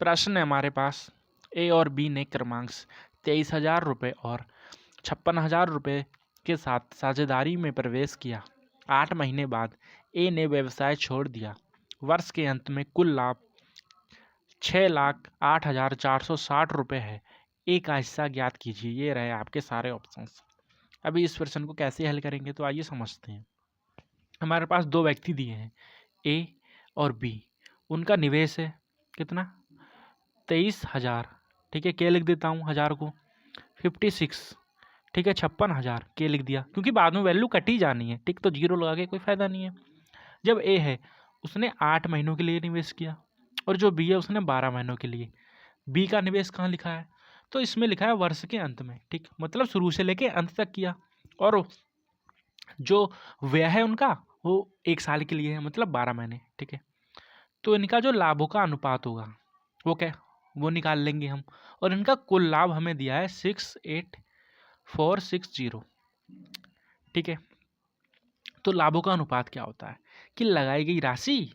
प्रश्न है हमारे पास, ए और बी ने क्रमांक 23,000 रुपये और 56,000 रुपये के साथ साझेदारी में प्रवेश किया। 8 महीने बाद ए ने व्यवसाय छोड़ दिया। वर्ष के अंत में कुल लाभ 6,08,460 रुपये है। ए का हिस्सा ज्ञात कीजिए। ये रहे आपके सारे ऑप्शंस। अभी इस प्रश्न को कैसे हल करेंगे तो आइए समझते हैं। हमारे पास दो व्यक्ति दिए हैं, ए और बी। उनका निवेश है कितना, 23,000। ठीक है, के लिख देता हूँ, 1000 को 56। ठीक है, 56,000 के लिख दिया, क्योंकि बाद में वैल्यू कटी जानी है। ठीक, तो जीरो लगा के कोई फायदा नहीं है। जब ए है उसने 8 महीनों के लिए निवेश किया, और जो बी है उसने 12 महीनों के लिए। बी का निवेश कहाँ लिखा है, तो इसमें लिखा है वर्ष के अंत में। ठीक, मतलब शुरू से लेके अंत तक किया। और जो व्यय है उनका वो 1 साल के लिए है, मतलब 12 महीने। ठीक है, तो इनका जो लाभों का अनुपात होगा वो क्या, वो निकाल लेंगे हम। और इनका कुल लाभ हमें दिया है 68460। ठीक है, तो लाभों का अनुपात क्या होता है कि लगाई गई राशि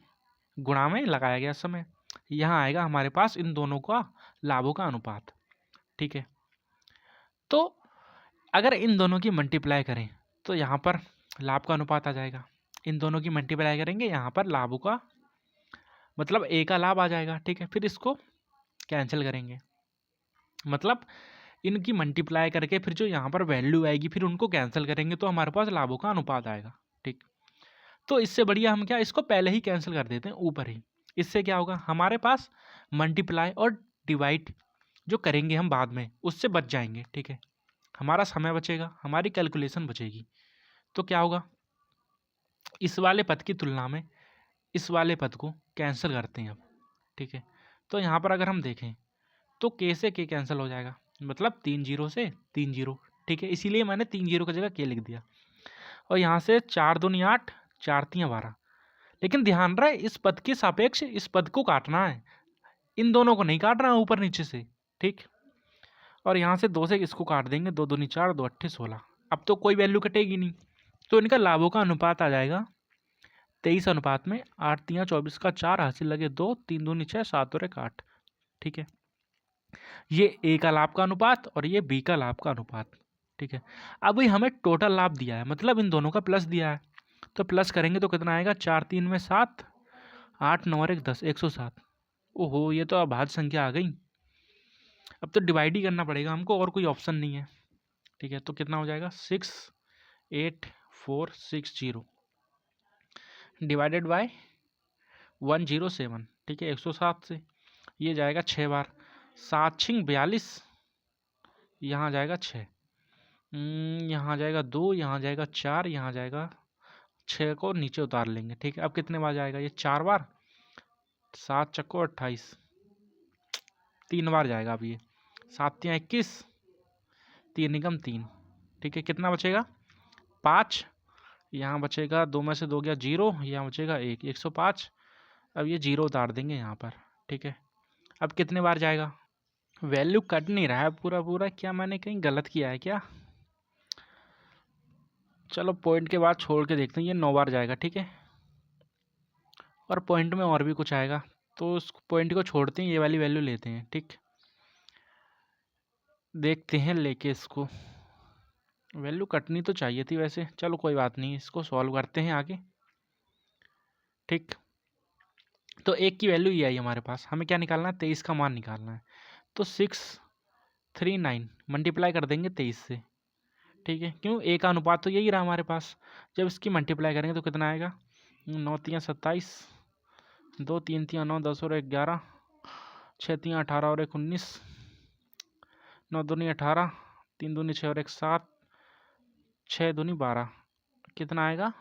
गुणा में लगाया गया समय। यहाँ आएगा हमारे पास इन दोनों का लाभों का अनुपात। ठीक है, तो अगर इन दोनों की मल्टीप्लाई करें तो यहाँ पर लाभ का अनुपात आ जाएगा। इन दोनों की मल्टीप्लाई करेंगे, यहाँ पर लाभों का मतलब ए का लाभ आ जाएगा। ठीक है, फिर इसको कैंसिल करेंगे, मतलब इनकी मल्टीप्लाई करके फिर जो यहाँ पर वैल्यू आएगी फिर उनको कैंसिल करेंगे तो हमारे पास लाभों का अनुपात आएगा। ठीक, तो इससे बढ़िया हम क्या, इसको पहले ही कैंसिल कर देते हैं ऊपर ही। इससे क्या होगा, हमारे पास मल्टीप्लाई और डिवाइड जो करेंगे हम बाद में उससे बच जाएंगे। ठीक है, हमारा समय बचेगा, हमारी कैलकुलेशन बचेगी। तो क्या होगा, इस वाले पद की तुलना में इस वाले पद को कैंसिल करते हैं अब। ठीक है, तो यहाँ पर अगर हम देखें तो के से के कैंसिल हो जाएगा, मतलब 3 जीरो से 3 जीरो। ठीक है, इसीलिए मैंने 3 जीरो की जगह के लिख दिया। और यहाँ से 4 दूनी 8, 4 तियाँ 12। लेकिन ध्यान रहे इस पद के सापेक्ष इस पद को काटना है, इन दोनों को नहीं काटना है ऊपर नीचे से। ठीक, और यहाँ से 2 से इसको काट देंगे, 2 दूनी 4, 2 अट्ठे 16। अब तो कोई वैल्यू कटेगी नहीं, तो इनका लाभों का अनुपात आ जाएगा 23 अनुपात में 8 तियाँ 24 का 4 हासिल लगे 2, 3 दूनी 6, 7 और 1 8। ठीक है, ये ए का लाभ का अनुपात और ये बी का लाभ का अनुपात। ठीक है, अब ये हमें टोटल लाभ दिया है, मतलब इन दोनों का प्लस दिया है, तो प्लस करेंगे तो कितना आएगा, 4 3 में 7, 8 9 और 1 10, 107। ओहो, ये तो अभाज्य संख्या आ गई। अब तो डिवाइड ही करना पड़ेगा हमको, और कोई ऑप्शन नहीं है। ठीक है, तो कितना हो जाएगा, 68460 डिवाइडेड बाय 107। ठीक है, 107 से ये जाएगा 6 बार, 7 छिंग 42, यहाँ जाएगा 6, यहाँ जाएगा 2, यहाँ जाएगा 4, यहाँ जाएगा 6 को नीचे उतार लेंगे। ठीक है, अब कितने बार जाएगा ये, 4 बार, 7 चक्को 28, 3 बार जाएगा। अब ये 7 तियाँ 21, 3 निकम 3। ठीक है, कितना बचेगा, 5, यहाँ बचेगा 2 में से 2 गया 0, यहाँ बचेगा 1, 105। अब ये 0 उतार देंगे यहाँ पर। ठीक है, अब कितने बार जाएगा, वैल्यू कट नहीं रहा है पूरा पूरा, क्या मैंने कहीं गलत किया है क्या, चलो पॉइंट के बाद छोड़ के देखते हैं। ये 9 बार जाएगा। ठीक है, और पॉइंट में और भी कुछ आएगा, तो उस पॉइंट को छोड़ते हैं, ये वाली वैल्यू लेते हैं। ठीक, देखते हैं लेके इसको, वैल्यू कटनी तो चाहिए थी वैसे, चलो कोई बात नहीं, इसको सॉल्व करते हैं आगे। ठीक, तो एक की वैल्यू ये आई हमारे पास, हमें क्या निकालना है, 23 का मान निकालना है। तो 639 मल्टीप्लाई कर देंगे 23 से। ठीक है, क्यों, ए का अनुपात तो यही रहा हमारे पास। जब इसकी मल्टीप्लाई करेंगे तो कितना आएगा, 9 तियाँ 27, 2 3 तियाँ 9, 10 और 1 11, 6 तियाँ 18 और 1 19, 9 दूनी 18, 3 दूनी 6 और 1 7, 6 दूनी 12, कितना आएगा,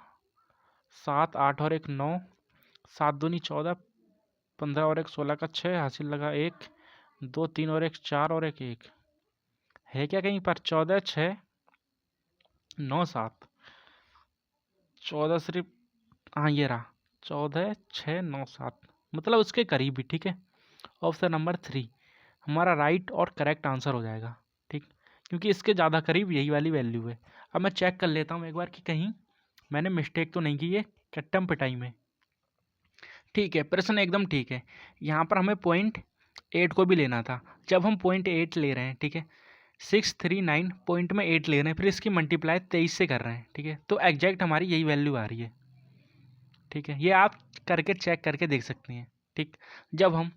7 8 और 1 9, 7 दूनी 14, 15 और 1 16 का 6 हासिल लगा 1, 2 3 और 1 4 और 1 1 है क्या कहीं पर, 14 6 9 7, 14 सिर्फ, हाँ ये रहा, 14 6 9 7, मतलब उसके करीब भी। ठीक है, ऑप्शन नंबर 3 हमारा राइट और करेक्ट आंसर हो जाएगा। ठीक, क्योंकि इसके ज़्यादा करीब यही वाली वैल्यू है। अब मैं चेक कर लेता हूँ एक बार कि कहीं मैंने मिस्टेक तो नहीं की है कट्टम पिटाई में। ठीक है, प्रश्न एकदम ठीक है। यहाँ पर हमें पॉइंट 8 को भी लेना था। जब हम 0.8 ले रहे हैं, ठीक है, 639 पॉइंट में 8 ले रहे हैं, फिर इसकी मल्टीप्लाई 23 से कर रहे हैं, ठीक है, तो एग्जैक्ट हमारी यही वैल्यू आ रही है, ठीक है। ये आप करके चेक करके देख सकते हैं, ठीक। जब हम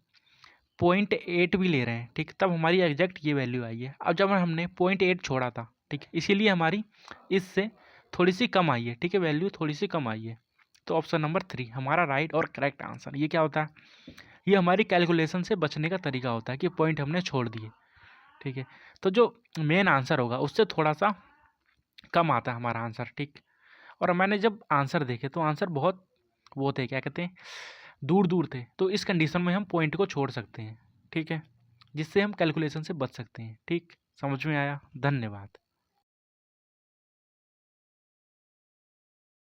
0.8 भी ले रहे हैं, ठीक, तब हमारी एग्जैक्ट ये वैल्यू आई है। अब जब हमने 0.8 छोड़ा था, ठीक, इसीलिए हमारी इससे थोड़ी सी कम आई है, ठीक है, वैल्यू थोड़ी सी कम आई है। तो ऑप्शन नंबर 3 हमारा राइट और करेक्ट आंसर। ये क्या होता है? ये हमारी कैलकुलेशन से बचने का तरीका होता है कि पॉइंट हमने छोड़ दिए, ठीक है। तो जो मेन आंसर होगा उससे थोड़ा सा कम आता है हमारा आंसर, ठीक। और मैंने जब आंसर देखे तो आंसर बहुत वो थे, क्या कहते हैं, दूर दूर थे। तो इस कंडीशन में हम पॉइंट को छोड़ सकते हैं, ठीक है, जिससे हम कैलकुलेशन से बच सकते हैं, ठीक। समझ में आया? धन्यवाद।